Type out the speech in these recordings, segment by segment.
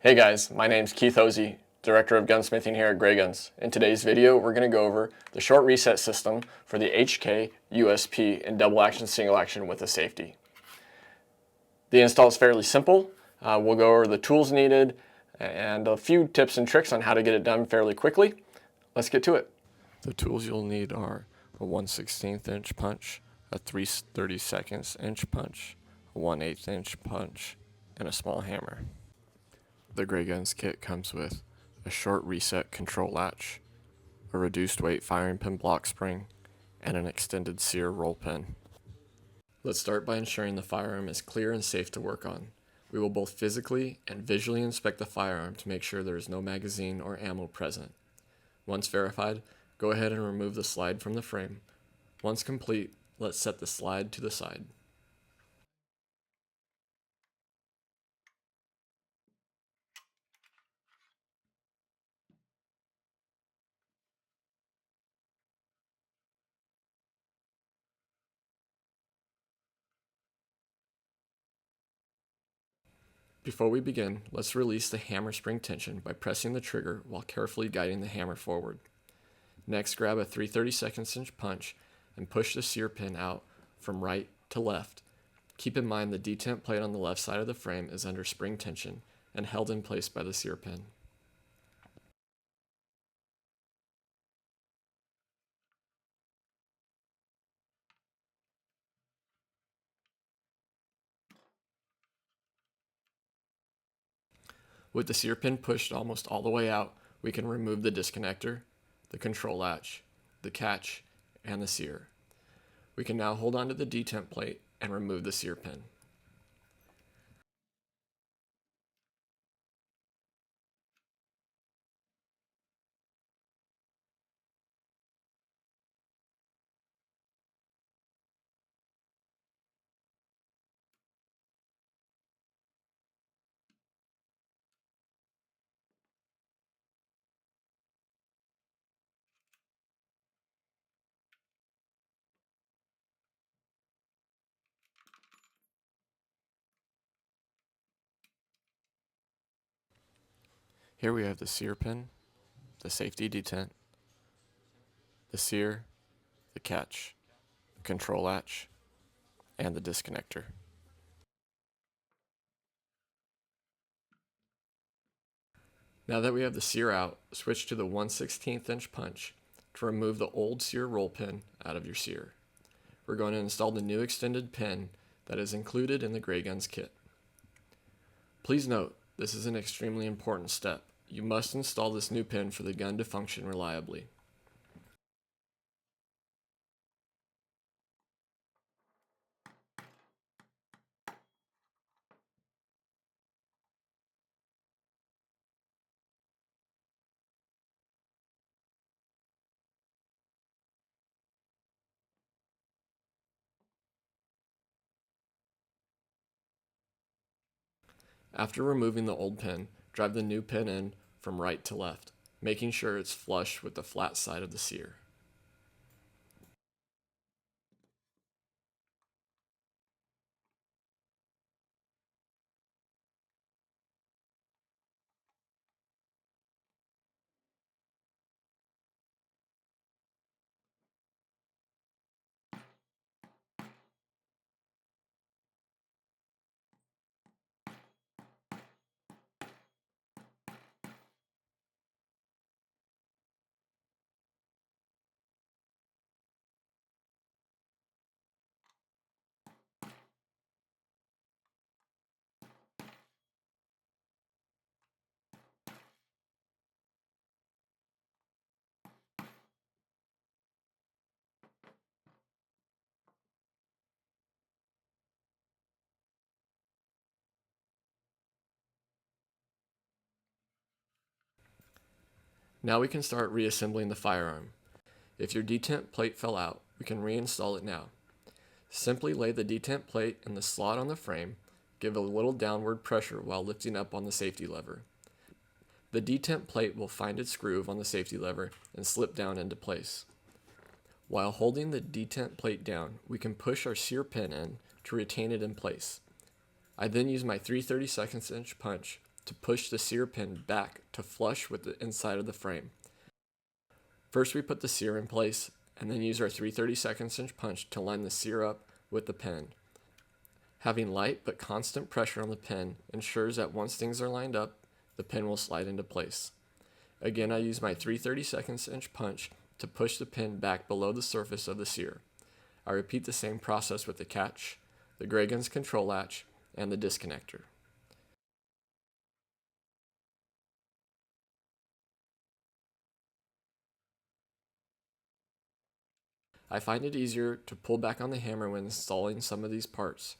Hey guys, my name's Keith Hosey, Director of Gunsmithing here at Grayguns. In today's video, we're going to go over the short reset system for the HK USP in double action, single action with a safety. The install is fairly simple. We'll go over the tools needed and a few tips and tricks on how to get it done fairly quickly. Let's get to it. The tools you'll need are a 1/16 inch punch, a 3/32 inch punch, a 1/8 inch punch, and a small hammer. The Grayguns kit comes with a short reset control latch, a reduced weight firing pin block spring, and an extended sear roll pin. Let's start by ensuring the firearm is clear and safe to work on. We will both physically and visually inspect the firearm to make sure there is no magazine or ammo present. Once verified, go ahead and remove the slide from the frame. Once complete, let's set the slide to the side. Before we begin, let's release the hammer spring tension by pressing the trigger while carefully guiding the hammer forward. Next, grab a 3/32 inch punch and push the sear pin out from right to left. Keep in mind the detent plate on the left side of the frame is under spring tension and held in place by the sear pin. With the sear pin pushed almost all the way out, we can remove the disconnector, the control latch, the catch, and the sear. We can now hold onto the detent plate and remove the sear pin. Here we have the sear pin, the safety detent, the sear, the catch, the control latch, and the disconnector. Now that we have the sear out, switch to the 1/16 inch punch to remove the old sear roll pin out of your sear. We're going to install the new extended pin that is included in the Grayguns kit. Please note, this is an extremely important step. You must install this new pin for the gun to function reliably. After removing the old pin, drive the new pin in from right to left, making sure it's flush with the flat side of the sear. Now we can start reassembling the firearm. If your detent plate fell out, we can reinstall it now. Simply lay the detent plate in the slot on the frame, give a little downward pressure while lifting up on the safety lever. The detent plate will find its groove on the safety lever and slip down into place. While holding the detent plate down, we can push our sear pin in to retain it in place. I then use my 3/32 inch punch to push the sear pin back to flush with the inside of the frame. First we put the sear in place and then use our 3/32 inch punch to line the sear up with the pin. Having light but constant pressure on the pin ensures that once things are lined up, the pin will slide into place. Again, I use my 3/32 inch punch to push the pin back below the surface of the sear. I repeat the same process with the catch, the Grayguns control latch, and the disconnector. I find it easier to pull back on the hammer when installing some of these parts.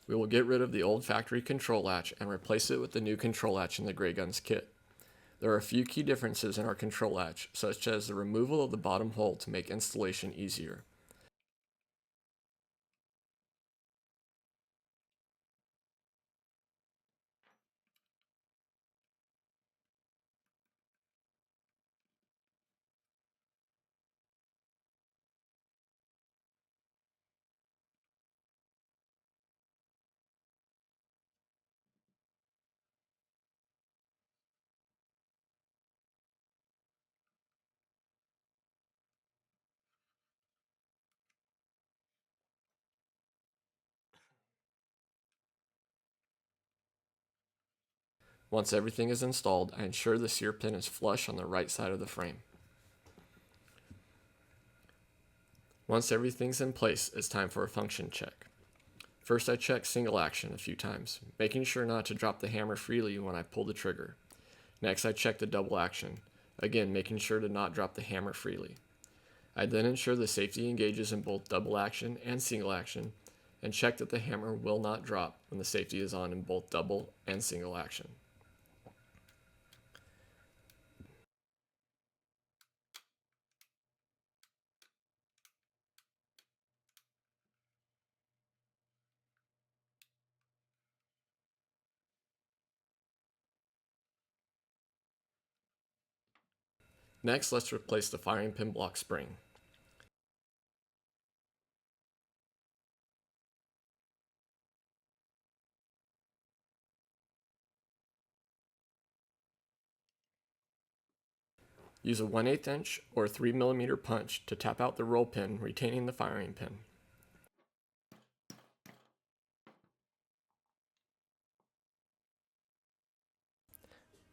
We will get rid of the old factory control latch and replace it with the new control latch in the Grayguns kit. There are a few key differences in our control latch, such as the removal of the bottom hole to make installation easier. Once everything is installed, I ensure the sear pin is flush on the right side of the frame. Once everything's in place, it's time for a function check. First, I check single action a few times, making sure not to drop the hammer freely when I pull the trigger. Next, I check the double action, again making sure to not drop the hammer freely. I then ensure the safety engages in both double action and single action, and check that the hammer will not drop when the safety is on in both double and single action. Next, let's replace the firing pin block spring. Use a 1/8 inch or 3mm punch to tap out the roll pin retaining the firing pin.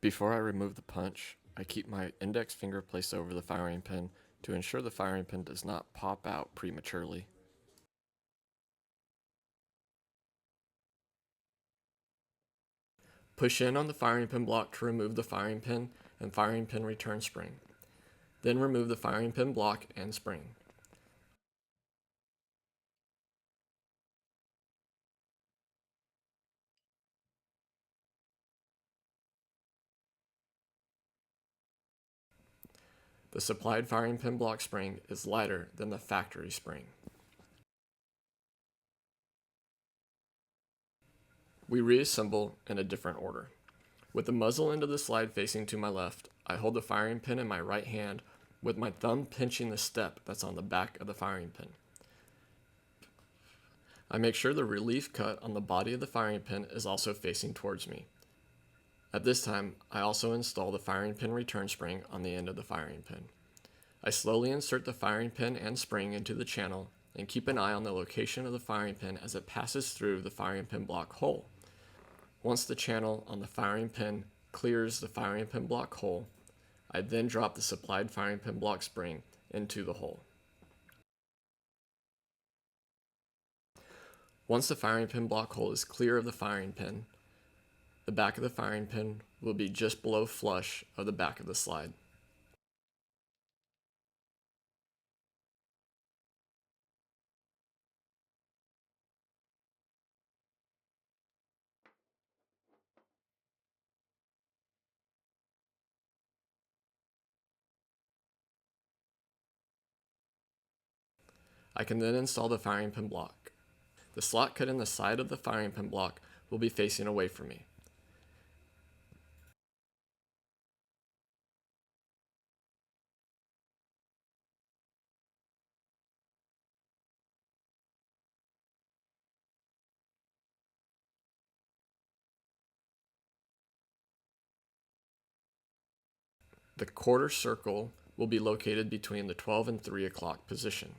Before I remove the punch, I keep my index finger placed over the firing pin to ensure the firing pin does not pop out prematurely. Push in on the firing pin block to remove the firing pin and firing pin return spring. Then remove the firing pin block and spring. The supplied firing pin block spring is lighter than the factory spring. We reassemble in a different order. With the muzzle end of the slide facing to my left, I hold the firing pin in my right hand with my thumb pinching the step that's on the back of the firing pin. I make sure the relief cut on the body of the firing pin is also facing towards me. At this time, I also install the firing pin return spring on the end of the firing pin. I slowly insert the firing pin and spring into the channel and keep an eye on the location of the firing pin as it passes through the firing pin block hole. Once the channel on the firing pin clears the firing pin block hole, I then drop the supplied firing pin block spring into the hole. Once the firing pin block hole is clear of the firing pin, the back of the firing pin will be just below flush of the back of the slide. I can then install the firing pin block. The slot cut in the side of the firing pin block will be facing away from me. The quarter circle will be located between the 12 and 3 o'clock position.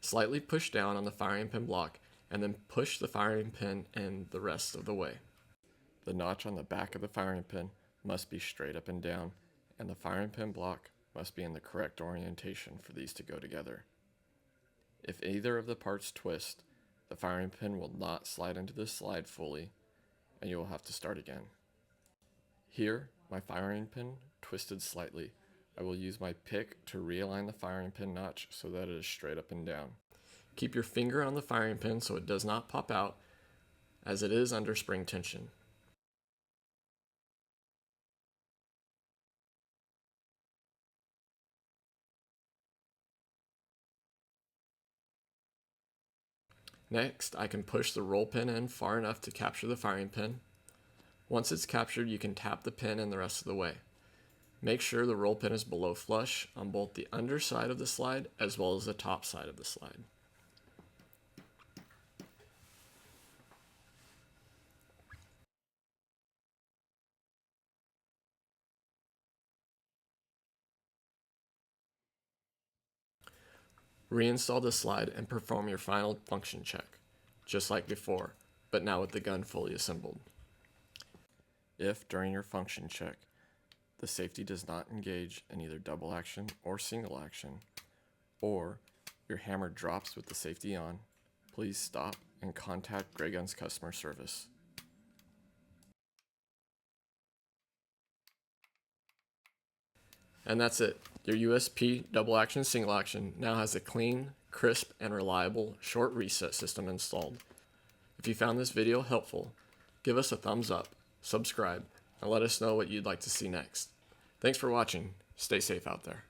Slightly push down on the firing pin block and then push the firing pin in the rest of the way. The notch on the back of the firing pin must be straight up and down, and the firing pin block must be in the correct orientation for these to go together. If either of the parts twist, the firing pin will not slide into the slide fully, and you will have to start again. Here, my firing pin twisted slightly. I will use my pick to realign the firing pin notch so that it is straight up and down. Keep your finger on the firing pin so it does not pop out, as it is under spring tension. Next, I can push the roll pin in far enough to capture the firing pin. Once it's captured, you can tap the pin in the rest of the way. Make sure the roll pin is below flush on both the underside of the slide as well as the top side of the slide. Reinstall the slide and perform your final function check, just like before, but now with the gun fully assembled. If, during your function check, the safety does not engage in either double action or single action, or your hammer drops with the safety on, please stop and contact Grayguns customer service. And that's it. Your USP double action single action now has a clean, crisp, and reliable short reset system installed. If you found this video helpful, give us a thumbs up, subscribe, and let us know what you'd like to see next. Thanks for watching. Stay safe out there.